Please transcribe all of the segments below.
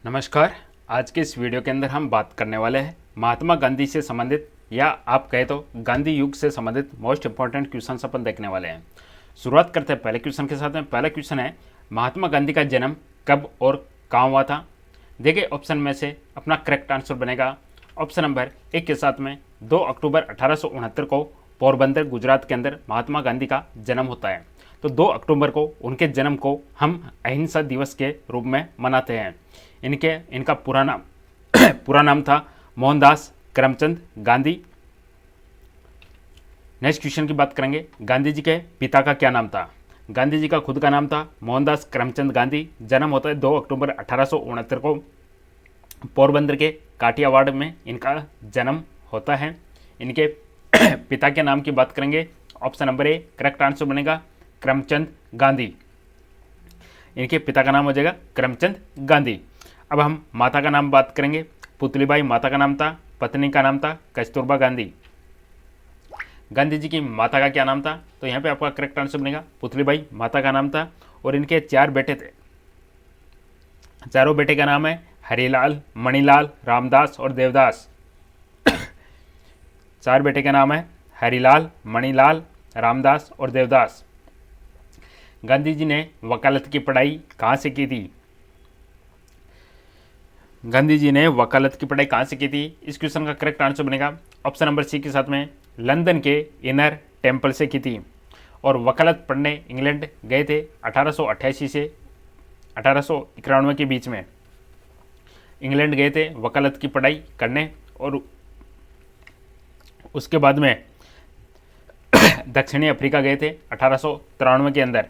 नमस्कार। आज के इस वीडियो के अंदर हम बात करने वाले हैं महात्मा गांधी से संबंधित या आप कहे तो गांधी युग से संबंधित मोस्ट इंपॉर्टेंट क्वेश्चन अपन देखने वाले हैं। शुरुआत करते हैं पहले क्वेश्चन के साथ में। पहला क्वेश्चन है महात्मा गांधी का जन्म कब और कहाँ हुआ था। देखिए ऑप्शन में से अपना करेक्ट आंसर बनेगा ऑप्शन नंबर 1 के साथ में 2 अक्टूबर 1869 को पोरबंदर गुजरात के अंदर महात्मा गांधी का जन्म होता है। तो 2 अक्टूबर को उनके जन्म को हम अहिंसा दिवस के रूप में मनाते हैं। इनका पूरा नाम था मोहनदास करमचंद गांधी। नेक्स्ट क्वेश्चन की बात करेंगे, गांधी जी के पिता का क्या नाम था। गांधी जी का खुद का नाम था मोहनदास करमचंद गांधी। जन्म होता है 2 अक्टूबर 1869 को पोरबंदर के काठियावाड़ में इनका जन्म होता है। इनके पिता के नाम की बात करेंगे, option number A correct answer बनेगा करमचंद गांधी। इनके पिता का नाम हो जाएगा करमचंद गांधी। अब हम माता का नाम बात करेंगे। पुतलीबाई माता का नाम था, पत्नी का नाम था कस्तूरबा गांधी। गांधी जी की माता का क्या नाम था, तो यहाँ पे आपका करेक्ट आंसर बनेगा पुतलीबाई माता का नाम था। और इनके 4 बेटे थे। चारों बेटे का नाम है हरिलाल, मणिलाल, रामदास और देवदास। 4 बेटे का नाम है हरिलाल, मणिलाल, रामदास और देवदास। गांधी जी ने वकालत की पढ़ाई कहाँ से की थी। गांधी जी ने वकालत की पढ़ाई कहाँ से की थी, इस क्वेश्चन का करेक्ट आंसर बनेगा ऑप्शन नंबर सी के साथ में लंदन के इनर टेम्पल से की थी। और वकालत पढ़ने इंग्लैंड गए थे 1888 से 1891 के बीच में इंग्लैंड गए थे वकालत की पढ़ाई करने। और उसके बाद में दक्षिणी अफ्रीका गए थे 1893 के अंदर।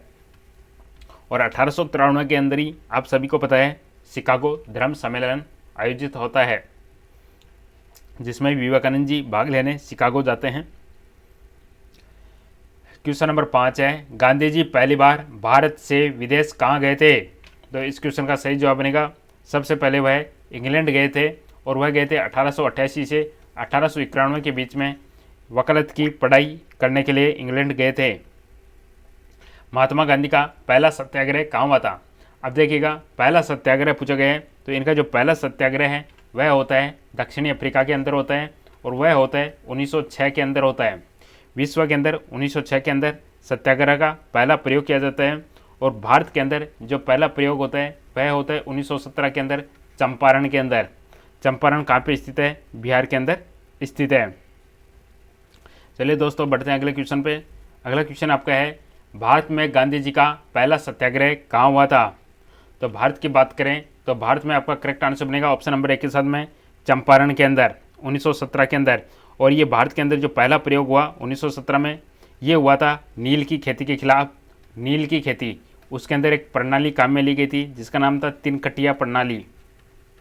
और 1893 के अंदर ही आप सभी को पता है शिकागो धर्म सम्मेलन आयोजित होता है, जिसमें विवेकानंद जी भाग लेने शिकागो जाते हैं। क्वेश्चन नंबर 5 है गांधी जी पहली बार भारत से विदेश कहाँ गए थे। तो इस क्वेश्चन का सही जवाब बनेगा सबसे पहले वह इंग्लैंड गए थे। और वह गए थे 1888 से 1891 के बीच में वकालत की पढ़ाई करने के लिए इंग्लैंड गए थे। महात्मा गांधी का पहला सत्याग्रह कहाँ हुआ था। अब देखिएगा पहला सत्याग्रह पूछा गया है, तो इनका जो पहला सत्याग्रह है वह होता है दक्षिणी अफ्रीका के अंदर होता है। और वह होता है 1906 के अंदर होता है। विश्व के अंदर 1906 के अंदर सत्याग्रह का पहला प्रयोग किया जाता है। और भारत के अंदर जो पहला प्रयोग होता है वह होता है 1917 के अंदर चंपारण के अंदर। चंपारण कहाँ पे स्थित है, बिहार के अंदर स्थित है। चलिए दोस्तों बढ़ते हैं अगले क्वेश्चन पे। अगला क्वेश्चन आपका है भारत में गांधी जी का पहला सत्याग्रह कहाँ हुआ था। तो भारत की बात करें तो भारत में आपका करेक्ट आंसर बनेगा ऑप्शन नंबर 1 के साथ में चंपारण के अंदर 1917 के अंदर। और ये भारत के अंदर जो पहला प्रयोग हुआ 1917 में ये हुआ था नील की खेती के खिलाफ। नील की खेती उसके अंदर एक प्रणाली काम में ली गई थी जिसका नाम था 3 कटिया प्रणाली।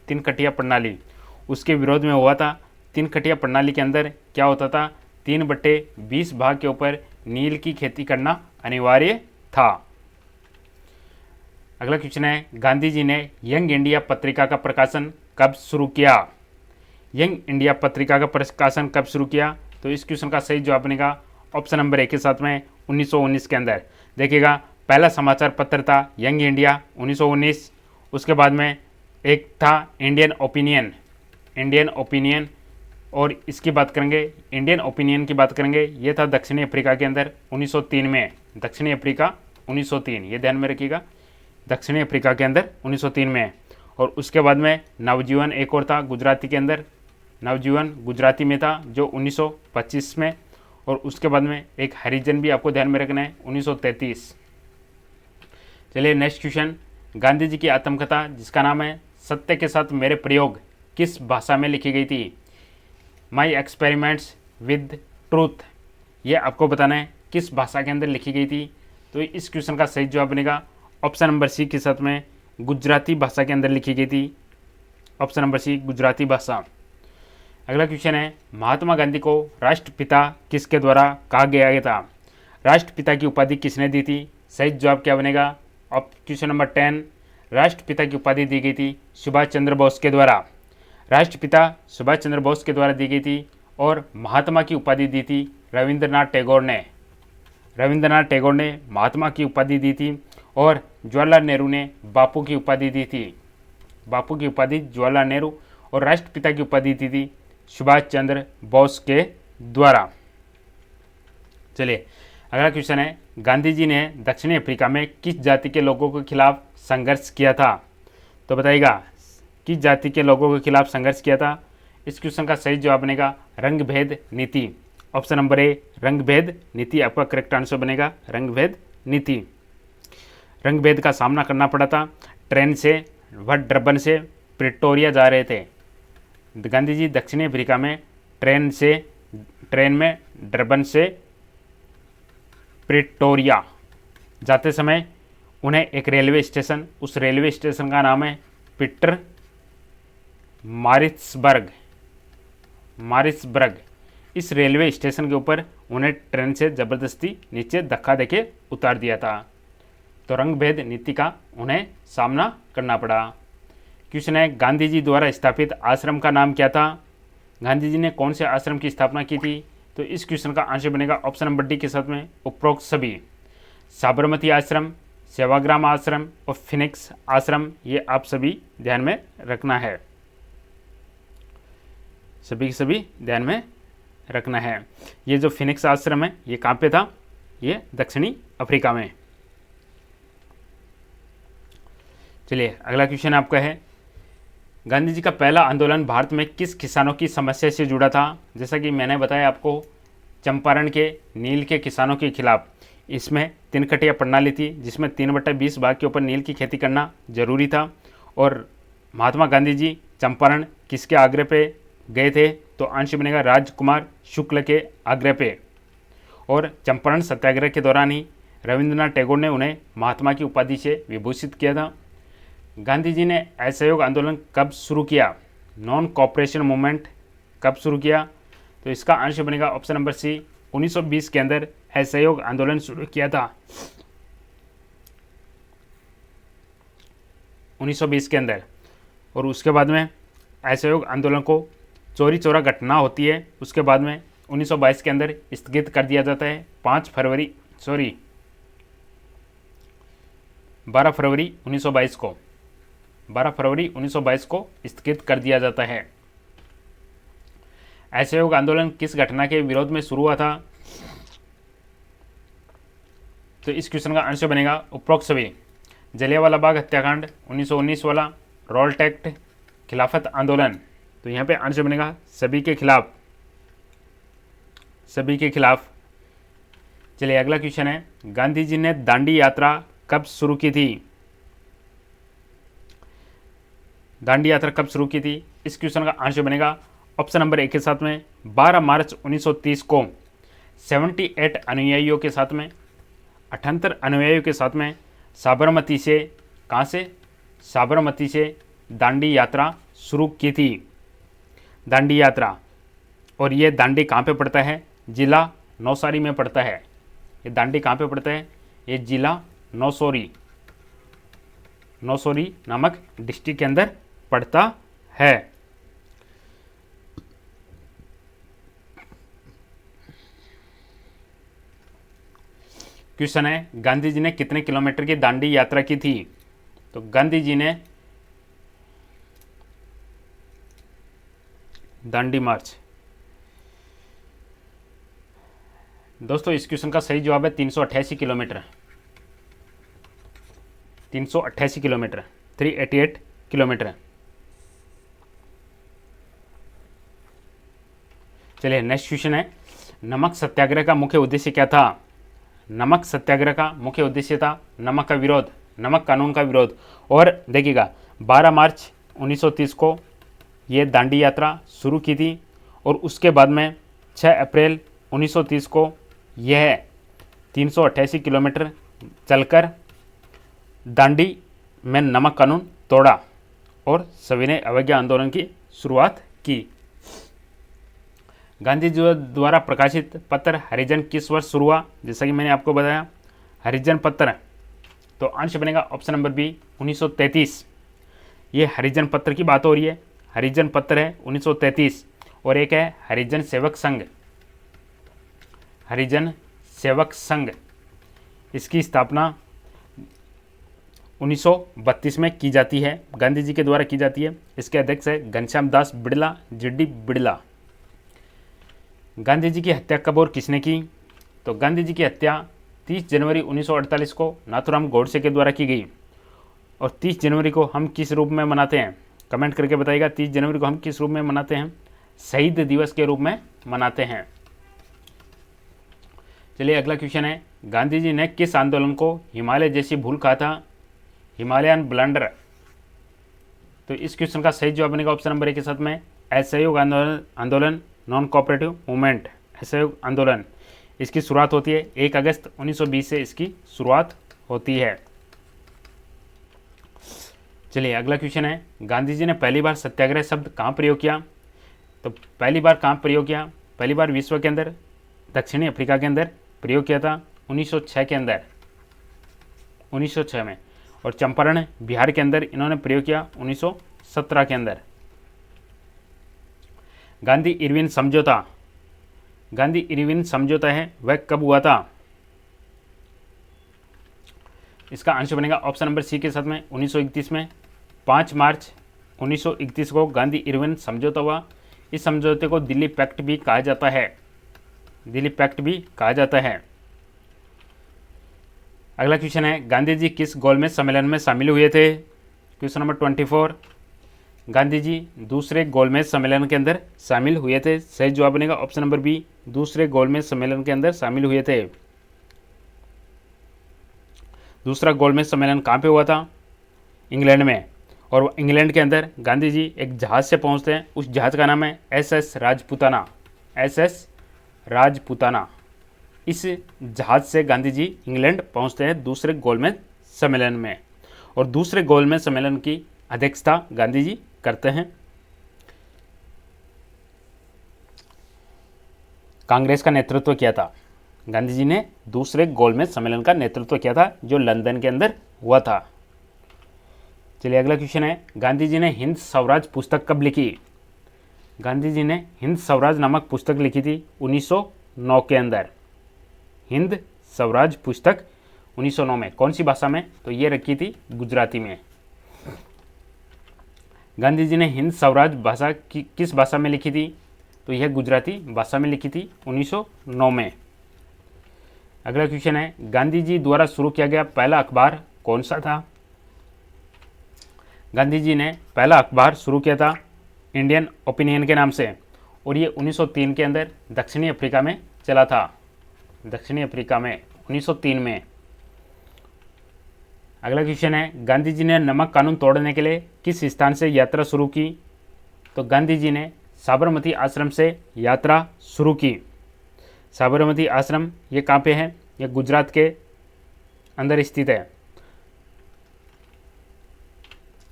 3 कटिया प्रणाली उसके विरोध में हुआ था। 3 कटिया प्रणाली के अंदर क्या होता था, 3/20 भाग के ऊपर नील की खेती करना अनिवार्य था। अगला क्वेश्चन है गांधी जी ने यंग इंडिया पत्रिका का प्रकाशन कब शुरू किया। यंग इंडिया पत्रिका का प्रकाशन कब शुरू किया, तो इस क्वेश्चन का सही जवाब बनेगा ऑप्शन नंबर 1 के साथ में 1919 के अंदर। देखिएगा पहला समाचार पत्र था यंग इंडिया 1919। उसके बाद में एक था इंडियन ओपिनियन। इंडियन ओपिनियन और इसकी बात करेंगे इंडियन ओपिनियन की बात करेंगे, ये था दक्षिणी अफ्रीका के अंदर 1903 में। दक्षिणी अफ्रीका 1903, ये ध्यान में रखिएगा, दक्षिणी अफ्रीका के अंदर 1903 में। और उसके बाद में नवजीवन एक और था गुजराती के अंदर। नवजीवन गुजराती में था जो 1925 में। और उसके बाद में एक हरिजन भी आपको ध्यान में रखना है 1933। चलिए नेक्स्ट क्वेश्चन, गांधी जी की आत्मकथा जिसका नाम है सत्य के साथ मेरे प्रयोग किस भाषा में लिखी गई थी। माई एक्सपेरिमेंट्स विद ट्रूथ, ये आपको बताना है किस भाषा के अंदर लिखी गई थी। तो इस क्वेश्चन का सही जवाब बनेगा ऑप्शन नंबर सी के साथ में गुजराती भाषा के अंदर लिखी गई थी। ऑप्शन नंबर सी गुजराती भाषा। अगला क्वेश्चन है महात्मा गांधी को राष्ट्रपिता किसके द्वारा कहा गया था। राष्ट्रपिता की उपाधि किसने दी थी, सही जवाब क्या बनेगा। क्वेश्चन नंबर 10, राष्ट्रपिता की उपाधि दी गई थी सुभाष चंद्र बोस के द्वारा। राष्ट्रपिता सुभाष चंद्र बोस के द्वारा दी गई थी। और महात्मा की उपाधि दी थी रविंद्रनाथ टैगोर ने। रविंद्रनाथ टैगोर ने महात्मा की उपाधि दी थी और जवाहरलाल नेहरू ने बापू की उपाधि दी थी। बापू की उपाधि जवाहरलाल नेहरू और राष्ट्रपिता की उपाधि दी थी सुभाष चंद्र बोस के द्वारा। चलिए अगला क्वेश्चन है, गांधी जी ने दक्षिणी अफ्रीका में किस जाति के लोगों के खिलाफ संघर्ष किया था? तो बताइएगा किस जाति के लोगों के खिलाफ संघर्ष किया था? इस क्वेश्चन का सही जवाब बनेगा रंग भेद नीति। ऑप्शन नंबर ए रंग भेद नीति आपका करेक्ट आंसर बनेगा, रंग भेद नीति। रंग भेद का सामना करना पड़ा था। ट्रेन से वह डरबन से प्रिटोरिया जा रहे थे। गांधी जी दक्षिणी अफ्रीका में ट्रेन में डरबन से प्रिटोरिया जाते समय उन्हें एक रेलवे स्टेशन, उस रेलवे स्टेशन का नाम है पीटर मारिट्सबर्ग। इस रेलवे स्टेशन के ऊपर उन्हें ट्रेन से ज़बरदस्ती नीचे धक्का देके उतार दिया था। तो रंग भेद नीति का उन्हें सामना करना पड़ा। क्वेश्चन है, गांधी जी द्वारा स्थापित आश्रम का नाम क्या था? गांधी जी ने कौन से आश्रम की स्थापना की थी? तो इस क्वेश्चन का आंसर बनेगा ऑप्शन नंबर डी के साथ में उपरोक्त सभी। साबरमती आश्रम, सेवाग्राम आश्रम और फिनिक्स आश्रम, ये आप सभी ध्यान में रखना है, सभी ध्यान में रखना है। ये जो फिनिक्स आश्रम है ये कहाँ पे था? ये दक्षिणी अफ्रीका में। चलिए अगला क्वेश्चन आपका है, गांधी जी का पहला आंदोलन भारत में किस किसानों की समस्या से जुड़ा था? जैसा कि मैंने बताया आपको, चंपारण के नील के किसानों के खिलाफ। इसमें 3 कटिया प्रणाली थी जिसमें 3/20 भाग के ऊपर नील की खेती करना जरूरी था। और महात्मा गांधी जी चंपारण किसके आग्रह पे गए थे? तो आंसर बनेगा राजकुमार शुक्ल के आग्रह पे। और चंपारण सत्याग्रह के दौरान ही रविंद्रनाथ टैगोर ने उन्हें महात्मा की उपाधि से विभूषित किया था। गांधी जी ने असहयोग आंदोलन कब शुरू किया? नॉन कॉपरेशन मूवमेंट कब शुरू किया? तो इसका आंसर बनेगा ऑप्शन नंबर सी, 1920 के अंदर असहयोग आंदोलन शुरू किया था। 1920 के अंदर। और उसके बाद में असहयोग आंदोलन को चोरी चोरा घटना होती है, उसके बाद में 1922 के अंदर स्थगित कर दिया जाता है। 12 फरवरी 1922 को स्थगित कर दिया जाता है। असहयोग आंदोलन किस घटना के विरोध में शुरू हुआ था? तो इस क्वेश्चन का आंसर बनेगा उपरोक्त सभी। जलियांवाला बाग हत्याकांड 1919 वाला, रॉल्ट एक्ट, खिलाफत आंदोलन। तो यहाँ पे आंसर बनेगा सभी के खिलाफ। चलिए अगला क्वेश्चन है, गांधी जी ने दांडी यात्रा कब शुरू की थी? दांडी यात्रा कब शुरू की थी? इस क्वेश्चन का आंसर बनेगा ऑप्शन नंबर 1 के साथ में 12 मार्च 1930 को 78 अनुयायियों के साथ में, 78 अनुयायियों के साथ में साबरमती से, कहाँ से? साबरमती से दांडी यात्रा शुरू की थी। दांडी यात्रा। और ये दांडी कहाँ पे पड़ता है? जिला नौसारी में पड़ता है। ये दांडी कहाँ पे पड़ता है? ये जिला नौसौरी नामक डिस्ट्रिक्ट के अंदर पड़ता है। क्वेश्चन है, गांधी जी ने कितने किलोमीटर की दांडी यात्रा की थी? तो गांधी जी ने दांडी मार्च, दोस्तों इस क्वेश्चन का सही जवाब है 388 किलोमीटर। 388 kilometre, 388 kilometre. चलिए नेक्स्ट क्वेश्चन है, नमक सत्याग्रह का मुख्य उद्देश्य क्या था? नमक सत्याग्रह का मुख्य उद्देश्य था नमक का विरोध, नमक कानून का विरोध। और देखिएगा 12 मार्च 1930 को ये दांडी यात्रा शुरू की थी। और उसके बाद में 6 अप्रैल 1930 को यह 388 किलोमीटर चलकर दांडी में नमक कानून तोड़ा और सभी ने अवज्ञा आंदोलन की शुरुआत की। गांधी जी द्वारा प्रकाशित पत्र हरिजन किस वर्ष शुरू हुआ? जैसा कि मैंने आपको बताया हरिजन पत्र। तो आंसर बनेगा ऑप्शन नंबर बी 1933। ये हरिजन पत्र की बात हो रही है। हरिजन पत्र है 1933। और एक है हरिजन सेवक संघ। हरिजन सेवक संघ, इसकी स्थापना 1932 में की जाती है, गांधी जी के द्वारा की जाती है। इसके अध्यक्ष है घनश्याम दास बिड़ला, GD बिड़ला। गांधी जी की हत्या कब और किसने की? तो गांधी जी की हत्या 30 जनवरी 1948 को नाथूराम गोडसे के द्वारा की गई। और 30 जनवरी को हम किस रूप में मनाते हैं? कमेंट करके बताइएगा 30 जनवरी को हम किस रूप में मनाते हैं? शहीद दिवस के रूप में मनाते हैं। चलिए अगला क्वेश्चन है, गांधी जी ने किस आंदोलन को हिमालय जैसी भूल कहा था? Himalayan blunder. तो इस क्वेश्चन का सही जवाब बनेगा ऑप्शन नंबर 1 के साथ में असहयोग आंदोलन, नॉन कोऑपरेटिव मूवमेंट, असहयोग आंदोलन। इसकी शुरुआत होती है 1 अगस्त 1920 से इसकी शुरुआत होती है। चलिए अगला क्वेश्चन है, गांधी जी ने पहली बार सत्याग्रह शब्द कहाँ प्रयोग किया? तो पहली बार कहाँ प्रयोग किया? पहली बार विश्व के अंदर, दक्षिणी अफ्रीका के अंदर प्रयोग किया था 1906 के अंदर, 1906 में। और चंपारण बिहार के अंदर इन्होंने प्रयोग किया 1917 के अंदर। गांधी इरविन समझौता, गांधी इरविन समझौता है वह कब हुआ था? इसका आंसर बनेगा ऑप्शन नंबर सी के साथ में 1931 में। 5 मार्च 1931 को गांधी इरविन समझौता हुआ। इस समझौते को दिल्ली पैक्ट भी कहा जाता है, दिल्ली पैक्ट भी कहा जाता है। अगला क्वेश्चन है, गांधी जी किस गोलमेज सम्मेलन में शामिल हुए थे? क्वेश्चन नंबर 24, गांधी जी दूसरे गोलमेज सम्मेलन के अंदर शामिल हुए थे। सही जवाब बनेगा ऑप्शन नंबर बी, दूसरे गोलमेज सम्मेलन के अंदर शामिल हुए थे। दूसरा गोलमेज सम्मेलन कहाँ पे हुआ था? इंग्लैंड में। और इंग्लैंड के अंदर गांधी जी एक जहाज़ से पहुँचते हैं, उस जहाज़ का नाम है SS राजपूताना, SS राजपूताना। इस जहाज़ से गांधी जी इंग्लैंड पहुँचते हैं दूसरे गोलमेज सम्मेलन में। और दूसरे गोलमेज सम्मेलन की अध्यक्षता गांधी जी करते हैं। कांग्रेस का नेतृत्व किया था, गांधी जी ने दूसरे गोलमेज सम्मेलन का नेतृत्व किया था जो लंदन के अंदर हुआ था। चलिए अगला क्वेश्चन है, गांधी जी ने हिंद स्वराज पुस्तक कब लिखी? गांधी जी ने हिंद स्वराज नामक पुस्तक लिखी थी 1909 के अंदर। हिंद स्वराज पुस्तक 1909 में। कौन सी भाषा में? तो ये रखी थी गुजराती में। गांधी जी ने हिंद स्वराज भाषा की किस भाषा में लिखी थी? तो यह गुजराती भाषा में लिखी थी 1909 में। अगला क्वेश्चन है, गांधी जी द्वारा शुरू किया गया पहला अखबार कौन सा था? गांधी जी ने पहला अखबार शुरू किया था इंडियन ओपिनियन के नाम से, और ये 1903 के अंदर दक्षिणी अफ्रीका में चला था, दक्षिणी अफ्रीका में 1903 में। अगला क्वेश्चन है, गांधी जी ने नमक कानून तोड़ने के लिए किस स्थान से यात्रा शुरू की? तो गांधी जी ने साबरमती आश्रम से यात्रा शुरू की। साबरमती आश्रम ये कहाँ पे है? ये गुजरात के अंदर स्थित है।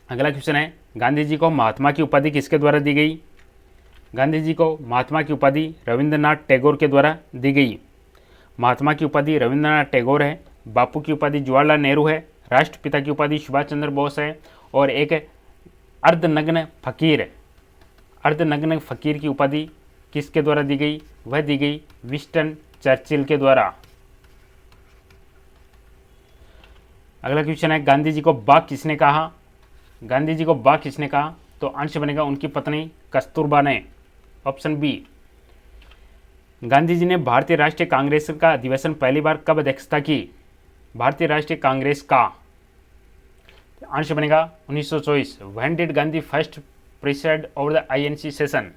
अगला क्वेश्चन है, गांधी जी को महात्मा की उपाधि किसके द्वारा दी गई? गांधी जी को महात्मा की उपाधि रविंद्रनाथ टैगोर के द्वारा दी गई। महात्मा की उपाधि रविंद्रनाथ टैगोर है, बापू की उपाधि जवाहरलाल नेहरू है, राष्ट्रपिता की उपाधि सुभाष चंद्र बोस है, और एक अर्धनग्न फकीर की उपाधि किसके द्वारा दी गई? वह दी गई विंस्टन चर्चिल के द्वारा। अगला क्वेश्चन है, गांधी जी को बा किसने कहा? गांधी जी को बा किसने कहा? तो आंसर बनेगा उनकी पत्नी कस्तूरबा ने, ऑप्शन बी। गांधी जी ने भारतीय राष्ट्रीय कांग्रेस का अधिवेशन पहली बार कब अध्यक्षता की? भारतीय राष्ट्रीय कांग्रेस का आंसर बनेगा 1924। When did Gandhi first preside over the INC session?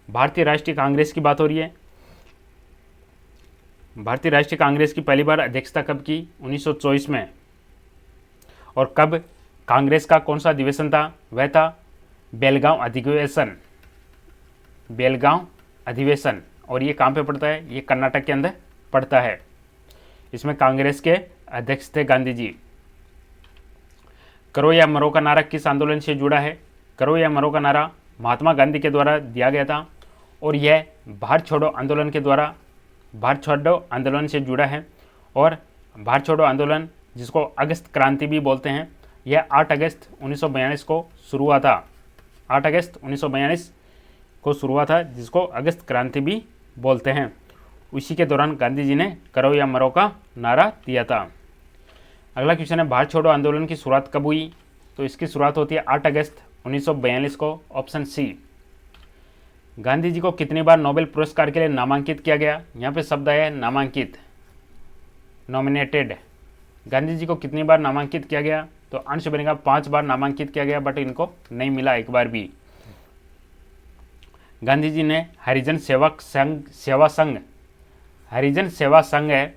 भारतीय राष्ट्रीय कांग्रेस की बात हो रही है। भारतीय राष्ट्रीय कांग्रेस की पहली बार अध्यक्षता कब की? 1924 में। और कब कांग्रेस का कौन सा अधिवेशन था? वह था बेलगांव अधिवेशन, बेलगांव अधिवेशन। और ये कहाँ पे पड़ता है? ये कर्नाटक के अंदर पड़ता है। इसमें कांग्रेस के अध्यक्ष थे गांधी जी। करो या मरो का नारा किस आंदोलन से जुड़ा है? करो या मरो का नारा महात्मा गांधी के द्वारा दिया गया था, और यह भारत छोड़ो आंदोलन के द्वारा, भारत छोड़ो आंदोलन से जुड़ा है। और भारत छोड़ो आंदोलन, जिसको अगस्त क्रांति भी बोलते हैं, यह 8 अगस्त 1942 को शुरू हुआ था। 8 अगस्त 1942 को शुरू हुआ था, जिसको अगस्त क्रांति भी बोलते हैं। उसी के दौरान गांधी जी ने करो या मरो का नारा दिया था। अगला क्वेश्चन है भारत छोड़ो आंदोलन की शुरुआत कब हुई? तो इसकी शुरुआत होती है 8 अगस्त 1942 को, ऑप्शन सी। गांधी जी को कितनी बार नोबेल पुरस्कार के लिए नामांकित किया गया? यहाँ पे शब्द आया है नामांकित, नॉमिनेटेड। गांधी जी को कितनी बार नामांकित किया गया? तो अंश बनेगा 5 बार नामांकित किया गया, बट इनको नहीं मिला एक बार भी। गांधी जी ने हरिजन सेवा संघ है,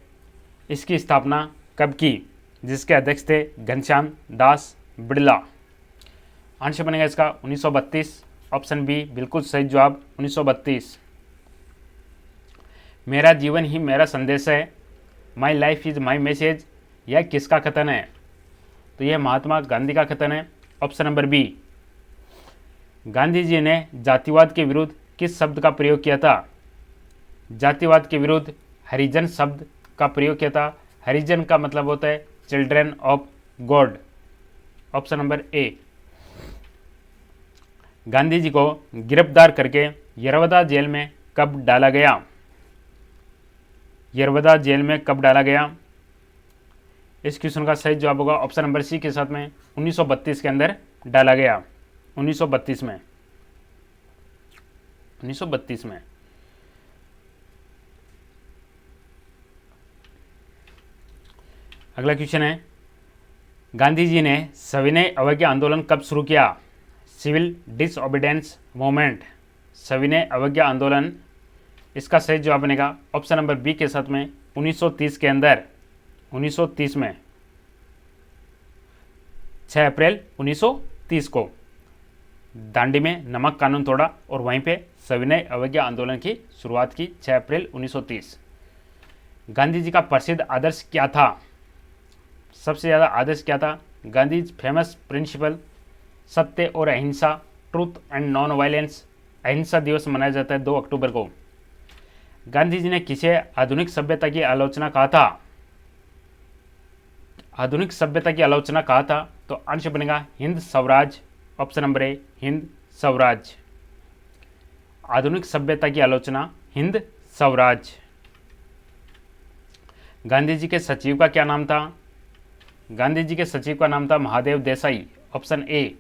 इसकी स्थापना कब की? जिसके अध्यक्ष थे घनश्याम दास बिड़ला। अंश बनेगा इसका 1932, ऑप्शन बी बिल्कुल सही जवाब 1932। मेरा जीवन ही मेरा संदेश है, my life is my message, यह किसका कथन है? तो यह महात्मा गांधी का कथन है, option number B. Gandhi ji ने जातिवाद के विरुद्ध किस शब्द का प्रयोग किया था? जातिवाद के विरुद्ध हरिजन शब्द का प्रयोग किया था। हरिजन का मतलब होता है children of God, option number A. Gandhi ji को गिरफ्तार करके यरवदा जेल में कब डाला गया? यरवदा जेल में कब डाला गया? इस क्वेश्चन का सही जवाब होगा ऑप्शन नंबर सी के साथ में 1932 के अंदर डाला गया। 1932 में, 1932 में। अगला क्वेश्चन है गांधी जी ने सविनय अवज्ञा आंदोलन कब शुरू किया? सिविल डिसओबीडियंस मूवमेंट, सविनय अवज्ञा आंदोलन, इसका सही जवाब बनेगा ऑप्शन नंबर बी के साथ में 1930 के अंदर। 1930 में, 6 अप्रैल 1930 को दांडी में नमक कानून तोड़ा और वहीं पे सविनय अवज्ञा आंदोलन की शुरुआत की, 6 अप्रैल 1930। गांधी जी का प्रसिद्ध आदर्श क्या था? सबसे ज़्यादा आदर्श क्या था? गांधी फेमस प्रिंसिपल सत्य और अहिंसा, ट्रूथ एंड नॉन वायलेंस। अहिंसा दिवस मनाया जाता है 2 अक्टूबर को। गांधी जी ने किसे आधुनिक सभ्यता की आलोचना कहा था? आधुनिक सभ्यता की आलोचना कहा था, तो अंश बनेगा हिंद स्वराज, ऑप्शन नंबर ए हिंद स्वराज। आधुनिक सभ्यता की आलोचना हिंद स्वराज। गांधी जी के सचिव का क्या नाम था? गांधी जी के सचिव का नाम था महादेव देसाई, ऑप्शन ए।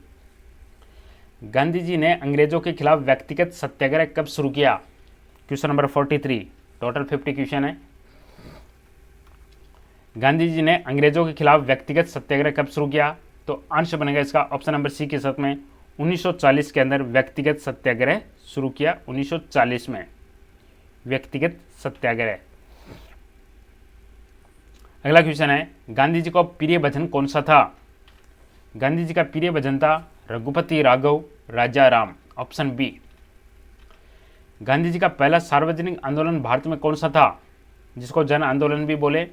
गांधी जी ने अंग्रेजों के खिलाफ व्यक्तिगत सत्याग्रह कब शुरू किया? क्वेश्चन नंबर 43, टोटल 50 क्वेश्चन है। गांधी जी ने अंग्रेजों के खिलाफ व्यक्तिगत सत्याग्रह कब शुरू किया? तो अंश बनेगा इसका ऑप्शन नंबर सी के साथ में 1940 के अंदर व्यक्तिगत सत्याग्रह शुरू किया। 1940 में व्यक्तिगत सत्याग्रह। अगला क्वेश्चन है गांधी जी का प्रिय भजन कौन सा था? गांधी जी का प्रिय भजन था रघुपति राघव राजा राम, ऑप्शन बी। गांधी जी का पहला सार्वजनिक आंदोलन भारत में कौन सा था, जिसको जन आंदोलन भी बोले?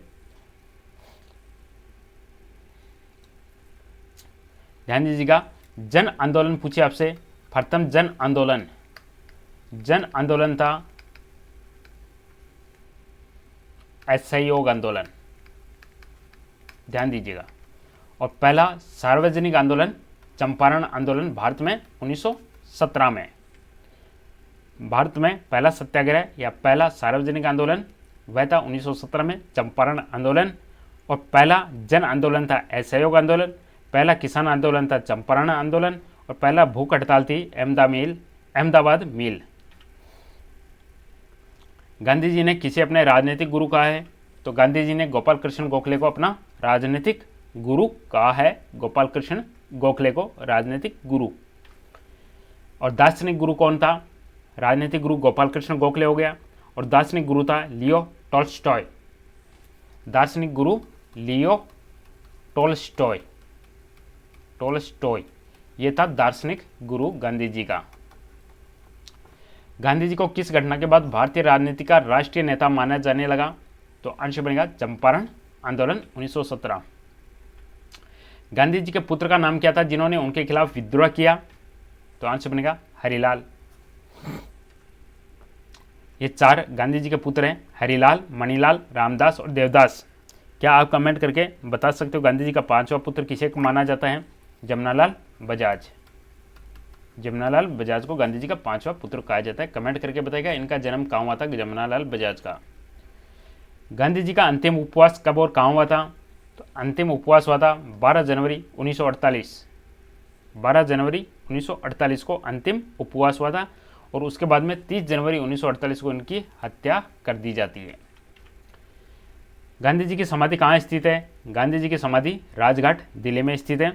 ध्यान दीजिएगा, जन आंदोलन पूछे आपसे। प्रथम जन आंदोलन था असहयोग आंदोलन, ध्यान दीजिएगा। और पहला सार्वजनिक आंदोलन चंपारण आंदोलन भारत में 1917 में। भारत में पहला सत्याग्रह या पहला सार्वजनिक आंदोलन वह था 1917 में, चंपारण आंदोलन। और पहला जन आंदोलन था असहयोग आंदोलन। पहला किसान आंदोलन था चंपारण आंदोलन। और पहला भूख हड़ताल थी अहमदाबाद मिल। गांधी जी ने किसे अपने राजनीतिक गुरु कहा है? तो गांधी जी ने गोपाल कृष्ण गोखले को अपना राजनीतिक गुरु कहा है। गोपाल कृष्ण गोखले को राजनीतिक गुरु। और दार्शनिक गुरु कौन था? राजनीतिक गुरु गोपाल कृष्ण गोखले हो गया। और दार्शनिक गुरु था लियो टॉल्स्टॉय। दार्शनिक गुरु लियो टॉल्स्टॉय, ये था दार्शनिक गुरु गांधी जी का। गांधी जी को किस घटना के बाद भारतीय राजनीति का राष्ट्रीय नेता माना जाने लगा? तो अंश बनेगा चंपारण आंदोलन 1917। गांधी जी के पुत्र का नाम क्या था जिन्होंने उनके खिलाफ विद्रोह किया? तो अंश बनेगा हरिलाल। ये 4 गांधी जी के पुत्र हैं, हरिलाल, मणिलाल, रामदास और देवदास। क्या आप कमेंट करके बता सकते हो गांधी जी का 5वां पुत्र किसे माना जाता है? जमनालाल बजाज। जमनालाल बजाज को गांधी जी का 5वां पुत्र कहा जाता है। कमेंट करके बताएगा इनका जन्म कहाँ हुआ था, जमनालाल बजाज का। गांधी जी का अंतिम उपवास कब और कहाँ हुआ था? तो अंतिम उपवास हुआ था 12 जनवरी 1948। 12 जनवरी 1948 को अंतिम उपवास हुआ था और उसके बाद में 30 जनवरी 1948 को इनकी हत्या कर दी जाती है। गांधी जी की समाधि कहाँ स्थित है? गांधी जी की समाधि राजघाट दिल्ली में स्थित है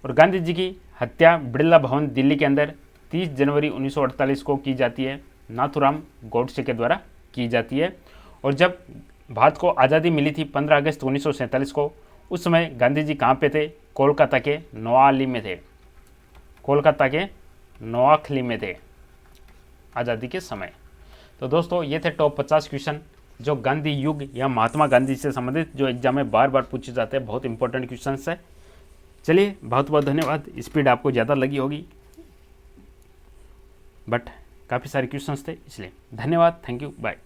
और गांधी जी की हत्या बिड़ला भवन दिल्ली के अंदर 30 जनवरी 1948 को की जाती है, नाथूराम गोडसे के द्वारा की जाती है। और जब भारत को आज़ादी मिली थी 15 अगस्त 1947 को, उस समय गांधी जी कहाँ पे थे? कोलकाता के नोआली में थे। कोलकाता के नोआखली में थे आज़ादी के समय। तो दोस्तों ये थे टॉप 50 क्वेश्चन जो गांधी युग या महात्मा गांधी से संबंधित जो एग्जाम में बार बार पूछे जाते हैं। बहुत इंपॉर्टेंट क्वेश्चन है। चलिए बहुत बहुत धन्यवाद। स्पीड आपको ज़्यादा लगी होगी बट काफ़ी सारे क्वेश्चंस थे, इसलिए धन्यवाद। Thank you, bye.